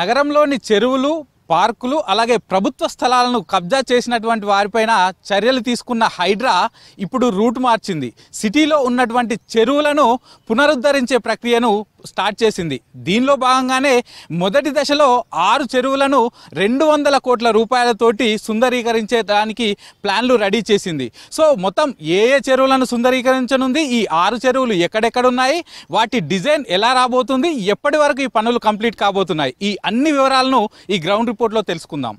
నగరంలోని చెరువులు, పార్కులు అలాగే ప్రభుత్వ స్థలాలను కబ్జా చేసినటువంటి వారిపైన చర్యలు తీసుకున్న హైడ్రా ఇప్పుడు రూట్ మార్చింది. సిటీలో ఉన్నటువంటి చెరువులను పునరుద్ధరించే ప్రక్రియను స్టార్ట్ చేసింది. దీనిలో భాగంగానే మొదటి దశలో 6 చెరువులను 200 కోట్ల రూపాయలతోటి సుందరీకరించడానికి ప్లాన్లు రెడీ చేసింది. సో మొత్తం ఏ చెరువులను సుందరీకరించనుంది, ఈ 6 చెరువులు ఎక్కడెక్కడున్నాయి, వాటి డిజైన్ ఎలా రాబోతుంది, ఎప్పటి వరకు ఈ పనులు కంప్లీట్ కాబోతున్నాయి, ఈ అన్ని వివరాలను ఈ గ్రౌండ్ రిపోర్ట్లో తెలుసుకుందాం.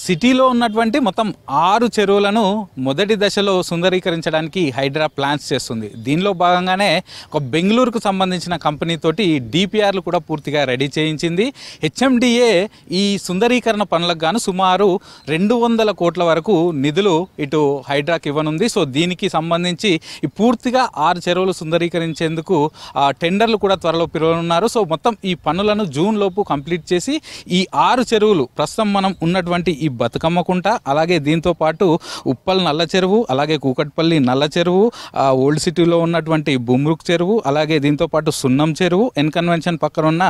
సిటీలో ఉన్నటువంటి మొత్తం 6 చెరువులను మొదటి దశలో సుందరీకరించడానికి హైడ్రా ప్లాన్స్ చేస్తుంది. దీనిలో భాగంగానే ఒక బెంగళూరుకు సంబంధించిన కంపెనీతోటి డిపిఆర్లు కూడా పూర్తిగా రెడీ చేయించింది. హెచ్ఎండిఏ ఈ సుందరీకరణ పనులకు గాను సుమారు 200 కోట్ల వరకు నిధులు ఇటు హైడ్రాకి ఇవ్వనుంది. సో దీనికి సంబంధించి పూర్తిగా 6 చెరువులు సుందరీకరించేందుకు టెండర్లు కూడా త్వరలో పిలువనున్నారు. సో మొత్తం ఈ పనులను జూన్ లోపు కంప్లీట్ చేసి ఈ 6 చెరువులు ప్రస్తుతం మనం ఉన్నటువంటి ఈ బతుకమ్మ కుంట, అలాగే దీంతో పాటు ఉప్పల్ నల్ల చెరువు, అలాగే కూకట్పల్లి నల్ల చెరువు, ఓల్డ్ సిటీలో ఉన్నటువంటి బుమ్రుక్ చెరువు, అలాగే దీంతో పాటు సున్నం చెరువు, ఎన్ కన్వెన్షన్ పక్కన ఉన్న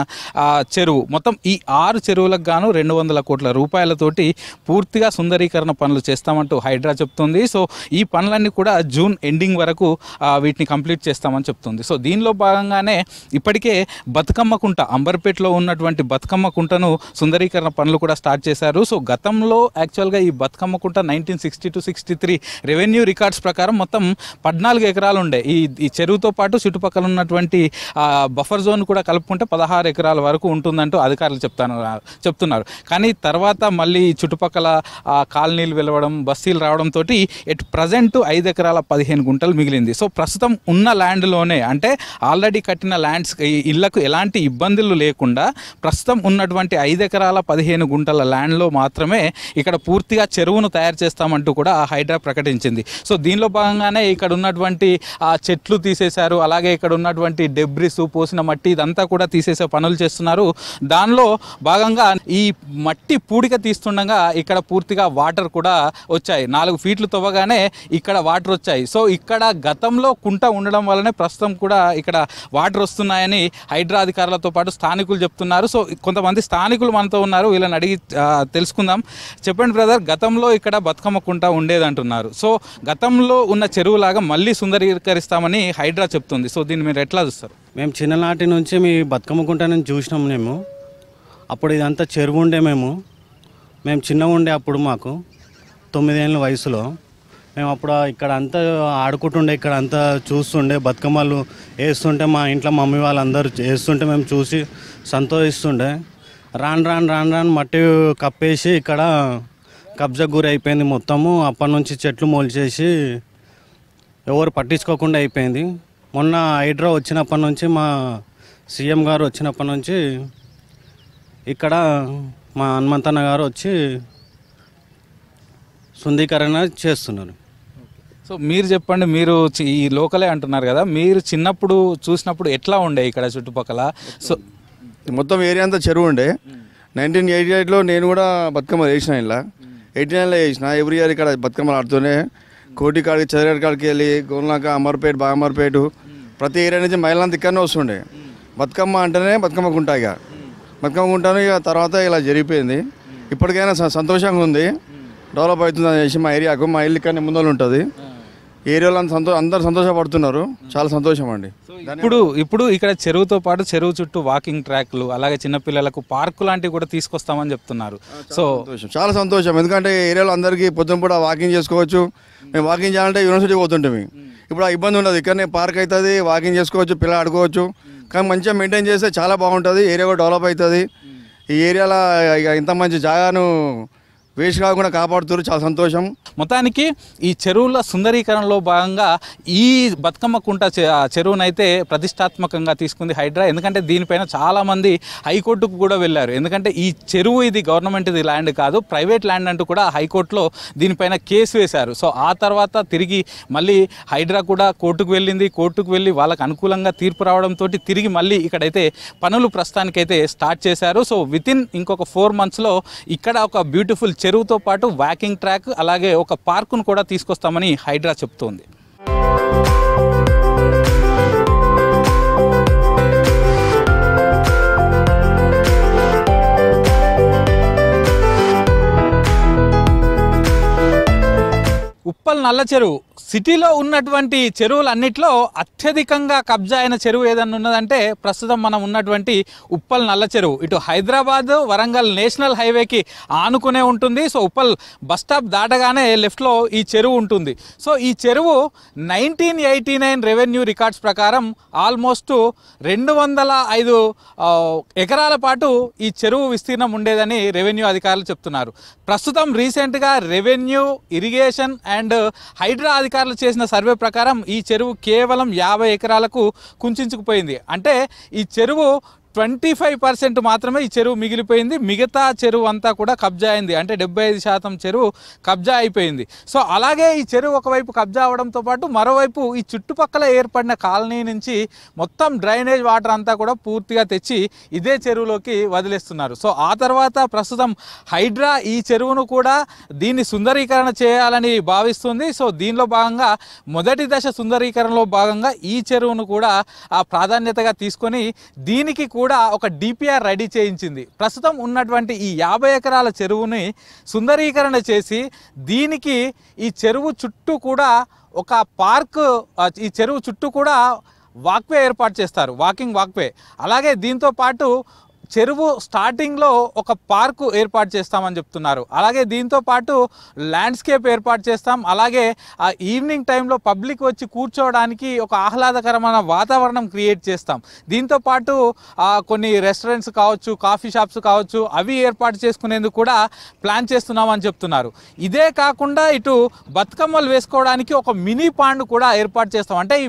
చెరువు, మొత్తం ఈ 6 చెరువులకు గాను 200 కోట్ల రూపాయలతోటి పూర్తిగా సుందరీకరణ పనులు చేస్తామంటూ హైడ్రా చెప్తుంది. సో ఈ పనులన్నీ కూడా జూన్ ఎండింగ్ వరకు వీటిని కంప్లీట్ చేస్తామని చెప్తుంది. సో దీనిలో భాగంగానే ఇప్పటికే బతుకమ్మ కుంట, అంబర్పేటలో ఉన్నటువంటి బతుకమ్మ కుంటను సుందరీకరణ పనులు కూడా స్టార్ట్ చేశారు. సో గతంలో యాక్చువల్గా ఈ బతుకమ్మ కుంట 1960-63 రెవెన్యూ రికార్డ్స్ ప్రకారం మొత్తం 14 ఎకరాలు ఉండే. ఈ చెరువుతో పాటు చుట్టుపక్కల ఉన్నటువంటి బఫర్ జోన్ కూడా కలుపుకుంటే 16 ఎకరాల వరకు ఉంటుందంటూ అధికారులు చెప్తున్నారు. కానీ తర్వాత మళ్ళీ చుట్టుపక్కల కాలనీలు వెలవడం, బస్తీలు రావడంతో ఎట్ ప్రజెంట్ 5 ఎకరాల 15 గుంటలు మిగిలింది. సో ప్రస్తుతం ఉన్న ల్యాండ్లోనే, అంటే ఆల్రెడీ కట్టిన ల్యాండ్స్ ఇళ్లకు ఎలాంటి ఇబ్బందులు లేకుండా ప్రస్తుతం ఉన్నటువంటి 5 ఎకరాల 15 గుంటల ల్యాండ్లో మాత్రమే ఇక్కడ పూర్తిగా చెరువును తయారు చేస్తామంటూ కూడా హైడ్రా ప్రకటించింది. సో దీనిలో భాగంగానే ఇక్కడ ఉన్నటువంటి చెట్లు తీసేశారు, అలాగే ఇక్కడ ఉన్నటువంటి డెబ్రిస్, పోసిన మట్టి ఇదంతా కూడా తీసేసే పనులు చేస్తున్నారు. దానిలో భాగంగా ఈ మట్టి పూడిక తీస్తుండగా ఇక్కడ పూర్తిగా వాటర్ కూడా వచ్చాయి. 4 ఫీట్లు తవ్వగానే ఇక్కడ వాటర్ వచ్చాయి. సో ఇక్కడ గతంలో కుంట ఉండడం వల్లనే ప్రస్తుతం కూడా ఇక్కడ వాటర్ వస్తున్నాయని హైడ్రా అధికారులతో పాటు స్థానికులు చెప్తున్నారు. సో కొంతమంది స్థానికులు మనతో ఉన్నారు, వీళ్ళని అడిగి తెలుసుకుందాం. చెప్పండి బ్రదర్, గతంలో ఇక్కడ బతుకమ్మ కుంట ఉండేదంటున్నారు. సో గతంలో ఉన్న చెరువులాగా మళ్ళీ సుందరీకరిస్తామని హైడ్రా చెప్తుంది. సో దీన్ని మీరు ఎట్లా చూస్తారు? మేము చిన్ననాటి నుంచి మీ బతుకమ్మ కుంట నుంచి చూసినాం. మేము అప్పుడు ఇదంతా చెరువు ఉండే. మేము చిన్నగా ఉండే అప్పుడు, మాకు 9 ఏళ్ళ వయసులో మేము అప్పుడు ఇక్కడ అంతా ఆడుకుంటుండే, ఇక్కడ అంతా చూస్తుండే, బతుకమ్మలు వేస్తుంటే మా ఇంట్లో మమ్మీ వాళ్ళందరూ వేస్తుంటే మేము చూసి సంతోషిస్తుండే. రాను మట్టి కప్పేసి ఇక్కడ కబ్జా గురి అయిపోయింది మొత్తము. అప్పటి నుంచి చెట్లు మొలిచేసి ఎవరు పట్టించుకోకుండా అయిపోయింది. మొన్న హైడ్రా వచ్చినప్పటి నుంచి, మా సీఎం గారు వచ్చినప్పటి నుంచి ఇక్కడ మా హనుమంతన్న గారు వచ్చి శుద్ధీకరణ చేస్తున్నారు. సో మీరు చెప్పండి, మీరు ఈ లోకలే అంటున్నారు కదా, మీరు చిన్నప్పుడు చూసినప్పుడు ఎట్లా ఉండే ఇక్కడ చుట్టుపక్కల? సో మొత్తం ఏరియా అంతా చెరువు ఉండే. 1988లో నేను కూడా బతుకమ్మ వేసిన, ఇలా 89లో వేసిన. ఎవ్రీ ఇయర్ ఇక్కడ బతుకమ్మలు ఆడుతూనే కోటి కాడికి, చదివేటి కాడికి వెళ్ళి గోల్నాక, అమర్పేట, బాగమర్పేట, ప్రతి ఏరియా నుంచి మహిళలంతా ఇక్కడనే వస్తుండే. బతుకమ్మ అంటేనే బతుకమ్మ కుంట. ఇక బతుకమ్మ కుంటాను. ఇక తర్వాత ఇలా జరిగిపోయింది. ఇప్పటికైనా సంతోషంగా ఉంది, డెవలప్ అవుతుంది అనేసి మా ఏరియాకు. మా ఇల్లు ఇక్కడ ముందర ఉంటుంది. ఏరియాలో అందరూ సంతోషపడుతున్నారు. చాలా సంతోషం అండి. ఇప్పుడు ఇక్కడ చెరువుతో పాటు చెరువు చుట్టూ వాకింగ్ ట్రాక్లు, అలాగే చిన్నపిల్లలకు పార్కు లాంటివి కూడా తీసుకొస్తామని చెప్తున్నారు. సో చాలా సంతోషం. ఎందుకంటే ఏరియాలో అందరికీ పొద్దున పూట వాకింగ్ చేసుకోవచ్చు. మేము వాకింగ్ చేయాలంటే యూనివర్సిటీ పోతుంటాం. ఇప్పుడు ఆ ఇబ్బంది ఉండదు. ఇక్కడనే పార్క్ అవుతుంది, వాకింగ్ చేసుకోవచ్చు, పిల్లలు ఆడుకోవచ్చు. కానీ మంచిగా మెయింటైన్ చేస్తే చాలా బాగుంటుంది. ఏరియా కూడా డెవలప్ అవుతుంది. ఈ ఏరియాలో ఇంత మంచి జాగాను వేస్ట్ కాకుండా కాపాడుతారు. చాలా సంతోషం. మొత్తానికి ఈ చెరువుల సుందరీకరణలో భాగంగా ఈ బతుకమ్మ కుంట చెరువునైతే ప్రతిష్టాత్మకంగా తీసుకుంది హైడ్రా. ఎందుకంటే దీనిపైన చాలామంది హైకోర్టుకు కూడా వెళ్ళారు. ఎందుకంటే ఈ చెరువు ఇది గవర్నమెంట్ ఇది ల్యాండ్ కాదు, ప్రైవేట్ ల్యాండ్ అంటూ కూడా హైకోర్టులో దీనిపైన కేసు వేశారు. సో ఆ తర్వాత తిరిగి మళ్ళీ హైడ్రా కూడా కోర్టుకు వెళ్ళింది. కోర్టుకు వెళ్ళి వాళ్ళకు అనుకూలంగా తీర్పు రావడంతో తిరిగి మళ్ళీ ఇక్కడైతే పనులు ప్రస్తుతానికైతే స్టార్ట్ చేశారు. సో వితిన్ ఇంకొక 4 monthsలో ఇక్కడ ఒక బ్యూటిఫుల్ చెరువుతో పాటు వాకింగ్ ట్రాక్ అలాగే ఒక పార్కును కూడా తీసుకొస్తామని హైడ్రా చెప్తోంది. ఉప్పల్ నల్ల చెరువు సిటీలో ఉన్నటువంటి చెరువులన్నిట్లో అత్యధికంగా కబ్జా అయిన చెరువు ఏదన్నా ఉన్నదంటే ప్రస్తుతం మనం ఉన్నటువంటి ఉప్పల్ నల్ల చెరువు. ఇటు హైదరాబాద్ వరంగల్ నేషనల్ హైవేకి ఆనుకునే ఉంటుంది. సో ఉప్పల్ బస్ స్టాప్ దాటగానే లెఫ్ట్లో ఈ చెరువు ఉంటుంది. సో ఈ చెరువు 1989 రెవెన్యూ రికార్డ్స్ ప్రకారం ఆల్మోస్ట్ 205 ఎకరాల పాటు ఈ చెరువు విస్తీర్ణం ఉండేదని రెవెన్యూ అధికారులు చెప్తున్నారు. ప్రస్తుతం రీసెంట్గా రెవెన్యూ, ఇరిగేషన్ అండ్ హైడ్రా అధికారులు చేసిన సర్వే ప్రకారం ఈ చెరువు కేవలం 50 ఎకరాలకు కుంచుకుపోయింది. అంటే ఈ చెరువు 25% మాత్రమే ఈ చెరువు మిగిలిపోయింది. మిగతా చెరువు అంతా కూడా కబ్జా అయింది. అంటే 75% చెరువు కబ్జా అయిపోయింది. సో అలాగే ఈ చెరువు ఒకవైపు కబ్జా అవడంతో పాటు మరోవైపు ఈ చుట్టుపక్కల ఏర్పడిన కాలనీ నుంచి మొత్తం డ్రైనేజ్ వాటర్ అంతా కూడా పూర్తిగా తెచ్చి ఇదే చెరువులోకి వదిలేస్తున్నారు. సో ఆ తర్వాత ప్రస్తుతం హైడ్రా ఈ చెరువును కూడా దీన్ని సుందరీకరణ చేయాలని భావిస్తుంది. సో దీనిలో భాగంగా మొదటి దశ సుందరీకరణలో భాగంగా ఈ చెరువును కూడా ఆ ప్రాధాన్యతగా తీసుకొని దీనికి కూడా ఒక డిపిఆర్ రెడీ చేయించింది. ప్రస్తుతం ఉన్నటువంటి ఈ 50 ఎకరాల చెరువుని సుందరీకరణ చేసి దీనికి ఈ చెరువు చుట్టూ కూడా ఒక పార్క్, ఈ చెరువు చుట్టూ కూడా వాక్వే ఏర్పాటు చేస్తారు, వాకింగ్ వాక్వే. అలాగే దీంతో పాటు చెరువు స్టార్టింగ్లో ఒక పార్కు ఏర్పాటు చేస్తామని చెప్తున్నారు. అలాగే దీంతో పాటు ల్యాండ్స్కేప్ ఏర్పాటు చేస్తాం. అలాగే ఆ ఈవినింగ్ టైంలో పబ్లిక్ వచ్చి కూర్చోవడానికి ఒక ఆహ్లాదకరమైన వాతావరణం క్రియేట్ చేస్తాం. దీంతో పాటు కొన్ని రెస్టారెంట్స్ కావచ్చు, కాఫీ షాప్స్ కావచ్చు, అవి ఏర్పాటు చేసుకునేందుకు కూడా ప్లాన్ చేస్తున్నామని చెప్తున్నారు. ఇదే కాకుండా ఇటు బతుకమ్మలు వేసుకోవడానికి ఒక మినీ పాండ్ కూడా ఏర్పాటు చేస్తాం. అంటే ఈ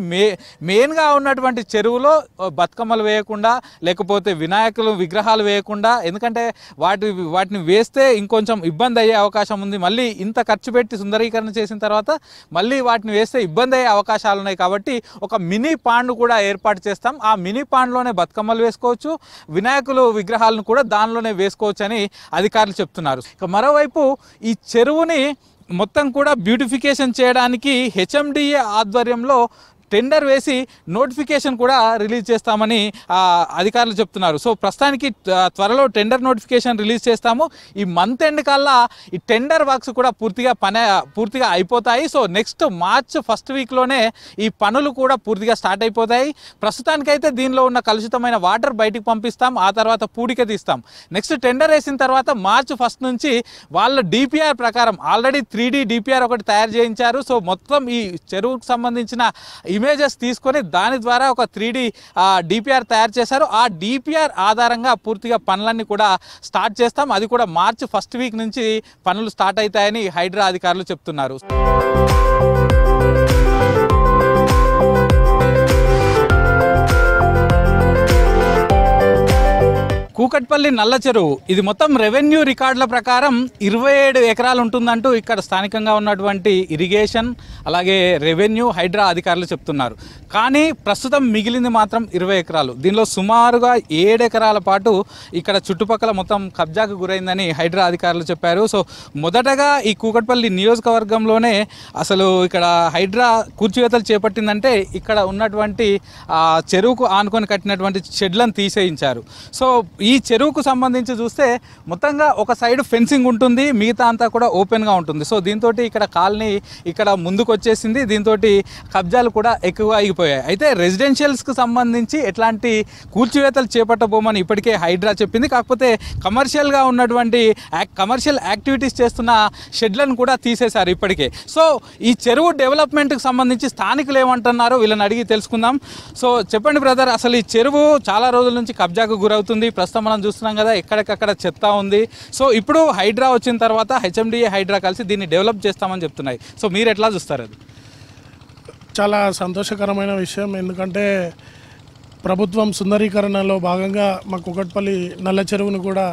మెయిన్గా ఉన్నటువంటి చెరువులో బతుకమ్మలు వేయకుండా, లేకపోతే వినాయకులు విగ్రహాలు వేయకుండా, ఎందుకంటే వాటిని వేస్తే ఇంకొంచెం ఇబ్బంది అయ్యే అవకాశం ఉంది. మళ్ళీ ఇంత ఖర్చు పెట్టి సుందరీకరణ చేసిన తర్వాత మళ్ళీ వాటిని వేస్తే ఇబ్బంది అయ్యే అవకాశాలు ఉన్నాయి. కాబట్టి ఒక మినీ పాండ్ కూడా ఏర్పాటు చేస్తాం. ఆ మినీ పాండ్లోనే బతుకమ్మలు వేసుకోవచ్చు, వినాయకులు విగ్రహాలను కూడా దానిలోనే వేసుకోవచ్చు అని అధికారులు చెప్తున్నారు. ఇక మరోవైపు ఈ చెరువుని మొత్తం కూడా బ్యూటిఫికేషన్ చేయడానికి హెచ్ఎండిఏ ఆధ్వర్యంలో టెండర్ వేసి నోటిఫికేషన్ కూడా రిలీజ్ చేస్తామని అధికారులు చెప్తున్నారు. సో ప్రస్తుతానికి త్వరలో టెండర్ నోటిఫికేషన్ రిలీజ్ చేస్తాము. ఈ మంత్ ఎండ్ కల్లా ఈ టెండర్ వర్క్స్ కూడా పూర్తిగా అయిపోతాయి. సో నెక్స్ట్ మార్చ్ ఫస్ట్ వీక్లోనే ఈ పనులు కూడా పూర్తిగా స్టార్ట్ అయిపోతాయి. ప్రస్తుతానికైతే దీనిలో ఉన్న కలుషితమైన వాటర్ బయటికి పంపిస్తాం, ఆ తర్వాత పూడిక తీస్తాం. నెక్స్ట్ టెండర్ వేసిన తర్వాత మార్చ్ 1 నుంచి వాళ్ళ డిపిఆర్ ప్రకారం ఆల్రెడీ 3D డిపిఆర్ ఒకటి తయారు చేయించారు. సో మొత్తం ఈ చెరువుకు సంబంధించిన ఇమేజెస్ తీసుకొని దాని ద్వారా ఒక 3D డిపిఆర్ తయారు చేశారు. ఆ డిపిఆర్ ఆధారంగా పూర్తిగా పనులన్నీ కూడా స్టార్ట్ చేస్తాం. అది కూడా మార్చ్ ఫస్ట్ వీక్ నుంచి పనులు స్టార్ట్ అవుతాయని హైడ్రా అధికారులు చెప్తున్నారు. కూకట్పల్లి నల్ల చెరువు ఇది మొత్తం రెవెన్యూ రికార్డుల ప్రకారం 27 ఎకరాలు ఉంటుందంటూ ఇక్కడ స్థానికంగా ఉన్నటువంటి ఇరిగేషన్ అలాగే రెవెన్యూ హైడ్రా అధికారులు చెప్తున్నారు. కానీ ప్రస్తుతం మిగిలింది మాత్రం 20 ఎకరాలు. దీనిలో సుమారుగా 7 ఎకరాల పాటు ఇక్కడ చుట్టుపక్కల మొత్తం కబ్జాకు గురైందని హైడ్రా అధికారులు చెప్పారు. సో మొదటగా ఈ కూకట్పల్లి నియోజకవర్గంలోనే అసలు ఇక్కడ హైడ్రా కూల్చివేతలు చేపట్టిందంటే ఇక్కడ ఉన్నటువంటి చెరువుకు ఆనుకొని కట్టినటువంటి షెడ్లను తీసేయించారు. సో ఈ చెరువుకు సంబంధించి చూస్తే మొత్తంగా ఒక సైడ్ ఫెన్సింగ్ ఉంటుంది, మిగతా అంతా కూడా ఓపెన్గా ఉంటుంది. సో దీంతో ఇక్కడ కాలనీ ఇక్కడ ముందుకు వచ్చేసింది. దీంతో కబ్జాలు కూడా ఎక్కువగా ఆగిపోయాయి. అయితే రెసిడెన్షియల్స్కి సంబంధించి ఎట్లాంటి కూల్చివేతలు చేపట్టబోమని ఇప్పటికే హైడ్రా చెప్పింది. కాకపోతే కమర్షియల్గా ఉన్నటువంటి కమర్షియల్ యాక్టివిటీస్ చేస్తున్న షెడ్లను కూడా తీసేశారు ఇప్పటికే. సో ఈ చెరువు డెవలప్మెంట్కి సంబంధించి స్థానికులు ఏమంటున్నారో వీళ్ళని అడిగి తెలుసుకుందాం. సో చెప్పండి బ్రదర్, అసలు ఈ చెరువు చాలా రోజుల నుంచి కబ్జాకు గురవుతుంది. ప్రస్తుతం మనం చూస్తున్నాం కదా ఎక్కడికక్కడ చెత్త ఉంది. సో ఇప్పుడు హైడ్రా వచ్చిన తర్వాత హెచ్ఎండిఏ హైడ్రా కలిసి దీన్ని డెవలప్ చేస్తామని చెప్తున్నాయి. సో మీరు ఎట్లా చూస్తారు? అది చాలా సంతోషకరమైన విషయం. ఎందుకంటే ప్రభుత్వం సుందరీకరణలో భాగంగా మా కూకట్పల్లి నల్ల చెరువును కూడా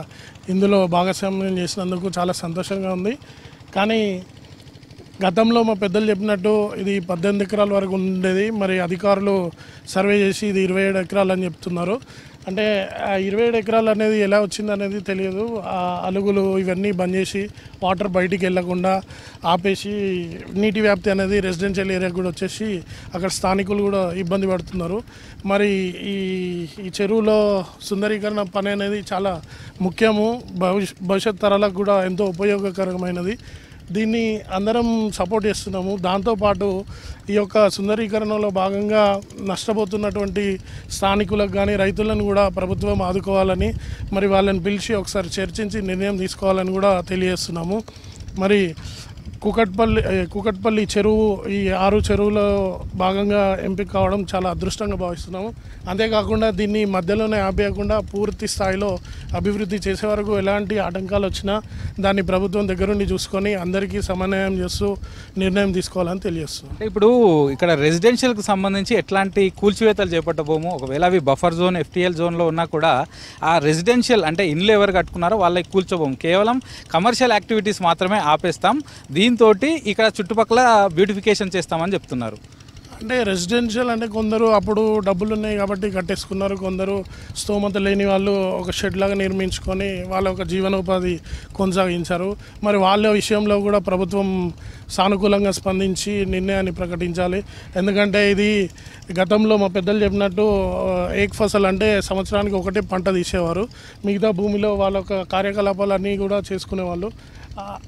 ఇందులో భాగస్వామ్యం చేసినందుకు చాలా సంతోషంగా ఉంది. కానీ గతంలో మా పెద్దలు చెప్పినట్టు ఇది 18 ఎకరాల వరకు ఉండేది. మరి అధికారులు సర్వే చేసి ఇది 27 ఎకరాలు అని చెప్తున్నారు. అంటే ఆ 27 ఎకరాలు అనేది ఎలా వచ్చింది అనేది తెలియదు. ఆ అలుగులు ఇవన్నీ బంద్ చేసి వాటర్ బయటికి వెళ్లకుండా ఆపేసి నీటి వ్యాప్తి అనేది రెసిడెన్షియల్ ఏరియా కూడా వచ్చేసి అక్కడ స్థానికులు కూడా ఇబ్బంది పడుతున్నారు. మరి ఈ చెరువులో సుందరీకరణ పని అనేది చాలా ముఖ్యము, భవిష్యత్ తరాలకు కూడా ఎంతో ఉపయోగకరమైనది. దీన్ని అందరం సపోర్ట్ చేస్తున్నాము. దాంతోపాటు ఈ యొక్క సుందరీకరణలో భాగంగా నష్టపోతున్నటువంటి స్థానికులకు కానీ రైతులను కూడా ప్రభుత్వం ఆదుకోవాలని, మరి వాళ్ళని పిలిచి ఒకసారి చర్చించి నిర్ణయం తీసుకోవాలని కూడా తెలియజేస్తున్నాము. మరి కుకట్పల్లి చెరువు ఈ 6 చెరువులో భాగంగా ఎంపిక కావడం చాలా అదృష్టంగా భావిస్తున్నాము. అంతేకాకుండా దీన్ని మధ్యలోనే ఆపేయకుండా పూర్తి స్థాయిలో అభివృద్ధి చేసే వరకు ఎలాంటి ఆటంకాలు వచ్చినా దాన్ని ప్రభుత్వం దగ్గరుండి చూసుకొని అందరికీ సమన్వయం చేస్తూ నిర్ణయం తీసుకోవాలని తెలియజేస్తున్నాం. ఇప్పుడు ఇక్కడ రెసిడెన్షియల్కి సంబంధించి ఎట్లాంటి కూల్చివేతలు చేపట్టబోము, ఒకవేళ అవి బఫర్ జోన్ FTL జోన్లో ఉన్నా కూడా ఆ రెసిడెన్షియల్ అంటే ఇండ్లు ఎవరు కట్టుకున్నారో వాళ్ళకి కూల్చోబోము, కేవలం కమర్షియల్ యాక్టివిటీస్ మాత్రమే ఆపేస్తాం. దీంతో ఇక్కడ చుట్టుపక్కల బ్యూటిఫికేషన్ చేస్తామని చెప్తున్నారు. అంటే రెసిడెన్షియల్ అంటే కొందరు అప్పుడు డబ్బులు ఉన్నాయి కాబట్టి కట్టేసుకున్నారు, కొందరు స్తోమత లేని వాళ్ళు ఒక షెడ్ లాగా నిర్మించుకొని వాళ్ళ ఒక జీవనోపాధి కొనసాగించారు. మరి వాళ్ళ విషయంలో కూడా ప్రభుత్వం సానుకూలంగా స్పందించి నిర్ణయాన్ని ప్రకటించాలి. ఎందుకంటే ఇది గతంలో మా పెద్దలు చెప్పినట్టు ఏక్ ఫసల్ అంటే సంవత్సరానికి ఒకటే పంట తీసేవారు, మిగతా భూమిలో వాళ్ళ యొక్క కార్యకలాపాలన్నీ కూడా చేసుకునేవాళ్ళు.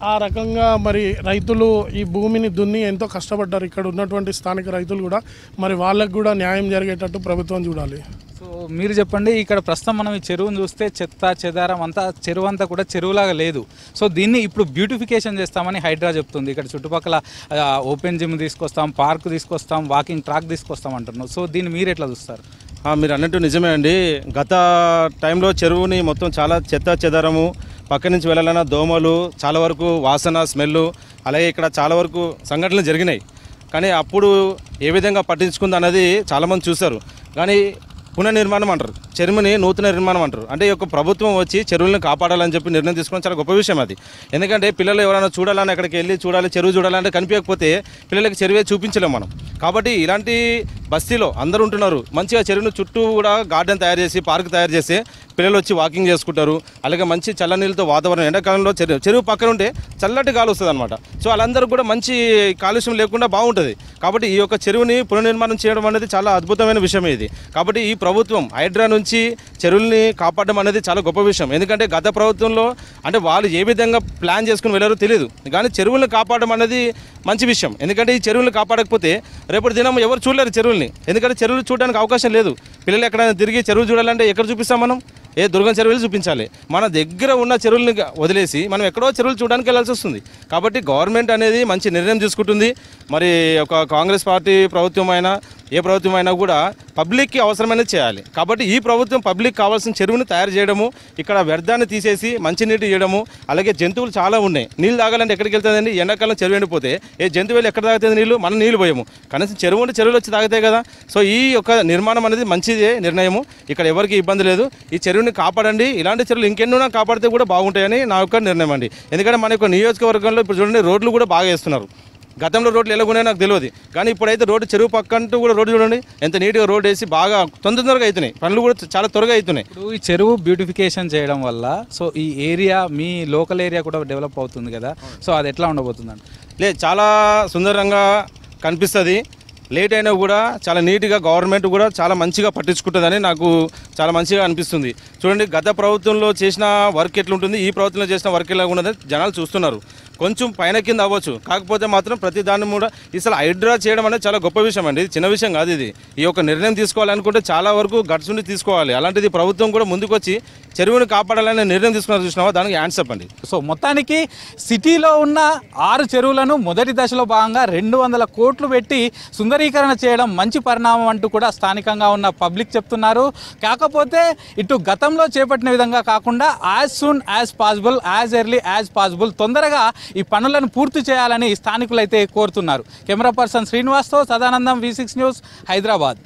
ఆ రకంగా మరి రైతులు ఈ భూమిని దున్ని ఎంతో కష్టపడ్డారు, ఇక్కడ ఉన్నటువంటి స్థానిక రైతులు కూడా. మరి వాళ్ళకు కూడా న్యాయం జరిగేటట్టు ప్రభుత్వం చూడాలి. సో మీరు చెప్పండి, ఇక్కడ ప్రస్తుతం మనం ఈ చెరువును చూస్తే చెత్త చెదారం అంతా చెరువు అంతా కూడా చెరువులాగా లేదు. సో దీన్ని ఇప్పుడు బ్యూటిఫికేషన్ చేస్తామని హైడ్రా చెప్తుంది. ఇక్కడ చుట్టుపక్కల ఓపెన్ జిమ్ తీసుకొస్తాం, పార్క్ తీసుకొస్తాం, వాకింగ్ ట్రాక్ తీసుకొస్తాం అంటున్నాం. సో దీన్ని మీరు ఎట్లా చూస్తారు? మీరు అన్నట్టు నిజమే అండి. గత టైంలో చెరువుని మొత్తం చాలా చెత్త చెదారము, పక్క నుంచి వెళ్ళాలన్న దోమలు, చాలా వరకు వాసన స్మెల్, అలాగే ఇక్కడ చాలా వరకు సంఘటనలు జరిగినాయి. కానీ అప్పుడు ఏ విధంగా పట్టించుకుంది అన్నది చాలామంది చూశారు. కానీ పునర్నిర్మాణం అంటారు, చెరువుని నూతన నిర్మాణం అంటారు. అంటే ఈ యొక్క ప్రభుత్వం వచ్చి చెరువులను కాపాడాలని చెప్పి నిర్ణయం తీసుకోవడం చాలా గొప్ప విషయం అది. ఎందుకంటే పిల్లలు ఎవరైనా చూడాలని అక్కడికి వెళ్ళి చూడాలి, చెరువు చూడాలంటే కనిపించకపోతే పిల్లలకి చెరువే చూపించలేము మనం. కాబట్టి ఇలాంటి బస్తీలో అందరూ ఉంటున్నారు, మంచిగా చెరువును చుట్టూ కూడా గార్డెన్ తయారు చేసి, పార్క్ తయారు చేసి పిల్లలు వచ్చి వాకింగ్ చేసుకుంటారు. అలాగే మంచి చల్ల నీళ్ళతో వాతావరణం, ఎండాకాలంలో చెరువు పక్కన ఉంటే చల్లటి గాలి వస్తుంది అనమాట. సో వాళ్ళందరూ కూడా మంచి కాలుష్యం లేకుండా బాగుంటుంది. కాబట్టి ఈ యొక్క చెరువుని పునర్నిర్మాణం చేయడం అనేది చాలా అద్భుతమైన విషయం ఇది. కాబట్టి ఈ ప్రభుత్వం హైడ్రా నుంచి చెరువుల్ని కాపాడడం అనేది చాలా గొప్ప విషయం. ఎందుకంటే గత ప్రభుత్వంలో అంటే వాళ్ళు ఏ విధంగా ప్లాన్ చేసుకుని వెళ్ళారో తెలియదు, కానీ చెరువులను కాపాడడం అనేది మంచి విషయం. ఎందుకంటే ఈ చెరువులను కాపాడకపోతే రేపటి దినం ఎవరు చూడలేరు చెరువుల్ని. ఎందుకంటే చెరువులు చూడడానికి అవకాశం లేదు. పిల్లలు ఎక్కడైనా తిరిగి చెరువు చూడాలంటే ఎక్కడ చూపిస్తాం మనం? ఏ దుర్గం చెరువులు చూపించాలి. మన దగ్గర ఉన్న చెరువుల్ని వదిలేసి మనం ఎక్కడో చెరువులు చూడడానికి వెళ్ళాల్సి వస్తుంది. కాబట్టి గవర్నమెంట్ అనేది మంచి నిర్ణయం తీసుకుంటుంది. మరి ఒక కాంగ్రెస్ పార్టీ ప్రభుత్వం అయినా ఏ ప్రభుత్వం అయినా కూడా పబ్లిక్కి అవసరమైనది చేయాలి. కాబట్టి ఈ ప్రభుత్వం పబ్లిక్ కావాల్సిన చెరువుని తయారు చేయడము, ఇక్కడ వ్యర్థాన్ని తీసేసి మంచినీటి చేయడము, అలాగే జంతువులు చాలా ఉన్నాయి. నీళ్ళు తాగాలంటే ఎక్కడికి వెళ్తుందండి? ఎండాకాలం చెరువు ఎండిపోతే ఏ జంతువులు ఎక్కడ తాగుతుంది నీళ్ళు? మనం నీళ్ళు పోయాము, కనీసం చెరువు ఉంటే చెరువులు వచ్చి తాగుతాయి కదా. సో ఈ యొక్క నిర్మాణం అనేది మంచిదే నిర్ణయము, ఇక్కడ ఎవరికి ఇబ్బంది లేదు. ఈ చెరువుని కాపాడండి, ఇలాంటి చెరువులు ఇంకెన్నో కాపాడితే కూడా బాగుంటాయని నా యొక్క నిర్ణయం అండి. ఎందుకంటే మన యొక్క నియోజకవర్గంలో ఇప్పుడు చూడండి రోడ్లు కూడా బాగా వేస్తున్నారు. గతంలో రోడ్లు ఎలా ఉన్నాయో నాకు తెలియదు, కానీ ఇప్పుడైతే రోడ్డు చెరువు పక్కంటూ కూడా రోడ్డు చూడండి ఎంత నీట్గా రోడ్ వేసి బాగా తొందరగా అవుతున్నాయి, పనులు కూడా చాలా త్వరగా అవుతున్నాయి. ఇప్పుడు ఈ చెరువు బ్యూటిఫికేషన్ చేయడం వల్ల సో ఈ ఏరియా మీ లోకల్ ఏరియా కూడా డెవలప్ అవుతుంది కదా, సో అది ఎట్లా ఉండబోతుందండి? లేదు, చాలా సుందరంగా కనిపిస్తుంది. లేట్ అయినా కూడా చాలా నీట్గా గవర్నమెంట్ కూడా చాలా మంచిగా పట్టించుకుంటుందని నాకు చాలా మంచిగా అనిపిస్తుంది. చూడండి, గత ప్రభుత్వంలో చేసిన వర్క్ ఎట్లుంటుంది, ఈ ప్రభుత్వంలో చేసిన వర్క్ ఎలా ఉన్నదని జనాలు చూస్తున్నారు. కొంచెం పైన కింద అవ్వచ్చు, కాకపోతే మాత్రం ప్రతి దాన్ని కూడా అసలు హైడ్రా చేయడం అనేది చాలా గొప్ప విషయం అండి. ఇది చిన్న విషయం కాదు. ఇది ఈ యొక్క నిర్ణయం తీసుకోవాలనుకుంటే చాలా వరకు గట్స్ ఉండి తీసుకోవాలి. అలాంటిది ప్రభుత్వం కూడా ముందుకు వచ్చి చెరువుని కాపాడాలనే నిర్ణయం తీసుకున్నారు, చూసినావా? దానికి హ్యాండ్స్ అప్ అండి. సో మొత్తానికి సిటీలో ఉన్న 6 చెరువులను మొదటి దశలో భాగంగా 200 కోట్లు పెట్టి సుందరీకరణ చేయడం మంచి పరిణామం అంటూ కూడా స్థానికంగా ఉన్న పబ్లిక్ చెప్తున్నారు. కాకపోతే ఇటు గతంలో చేపట్టిన విధంగా కాకుండా as soon as possible, as early as possible తొందరగా ఈ పనులను పూర్తి చేయాలని స్థానికులైతే కోరుతున్నారు. కెమెరా పర్సన్ శ్రీనివాస్తో సదానందం, V6 న్యూస్, హైదరాబాద్.